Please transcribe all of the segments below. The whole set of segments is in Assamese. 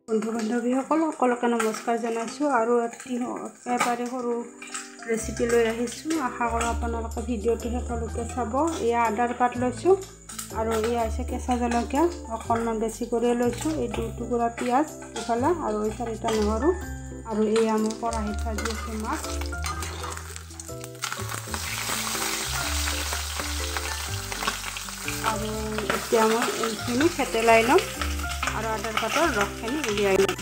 বন্ধু বান্ধৱীসকল সকলোকে নমস্কাৰ জনাইছোঁ আৰু একেবাৰে সৰু ৰেচিপি লৈ আহিছোঁ। আশা কৰোঁ আপোনালোকে ভিডিঅ'টো শেষলৈকে চাব। এয়া আদাৰ পাত লৈছোঁ আৰু এয়া হৈছে কেঁচা জলকীয়া অকণমান বেছি কৰি লৈছোঁ। এই 2 টুকুৰা পিঁয়াজ ইফালে আৰু এই 4টা নহৰু আৰু এয়া মোৰ কেৰাহীত ভাজি আছে মাছ। আৰু এতিয়া মই এইখিনি থেতেলাই ল'ম আৰু আদাৰ পাতৰ ৰসখিনি উলিয়াই ল'ম।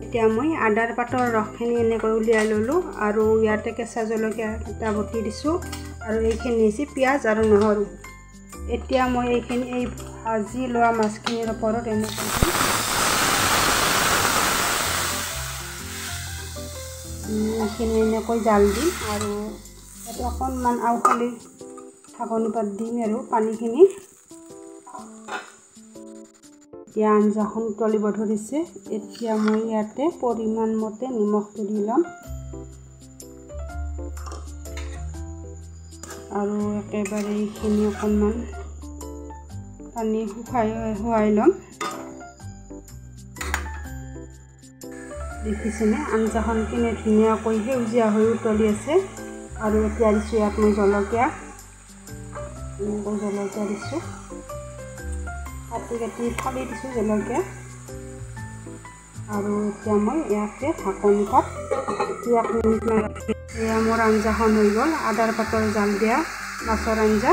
এতিয়া মই আদাৰ পাতৰ ৰসখিনি এনেকৈ উলিয়াই ল'লোঁ আৰু ইয়াতে কেঁচা জলকীয়া এটা বটি দিছোঁ আৰু এইখিনি হৈছে পিঁয়াজ আৰু নহৰু। এতিয়া মই এইখিনি এই ভাজি লোৱা মাছখিনিৰ ওপৰত এনেকৈ জাল দিম আৰু ইয়াতে অকণমান আওখালি ঢাকনি পাত দিম আৰু পানীখিনি। এতিয়া আঞ্জাখন উতলিব ধৰিছে। এতিয়া মই ইয়াতে পৰিমাণ মতে নিমখটো দি ল'ম আৰু একেবাৰে এইখিনি অকণমান পানী শুকাই ল'ম। দেখিছেনে আঞ্জাখন কিনে ধুনীয়াকৈ সেউজীয়া হৈ উতলি আছে। আৰু এতিয়া দিছোঁ ইয়াত মই জলকীয়া দিছোঁ, কাটি ফালি দিছোঁ জলকীয়া। আৰু এতিয়া মই ইয়াতে ঢাকনি পাত 1 মিনিটমান ৰাখি এয়া মোৰ আঞ্জাখন হৈ গ'ল। আদাৰ পাতৰ জাল দিয়া মাছৰ আঞ্জা।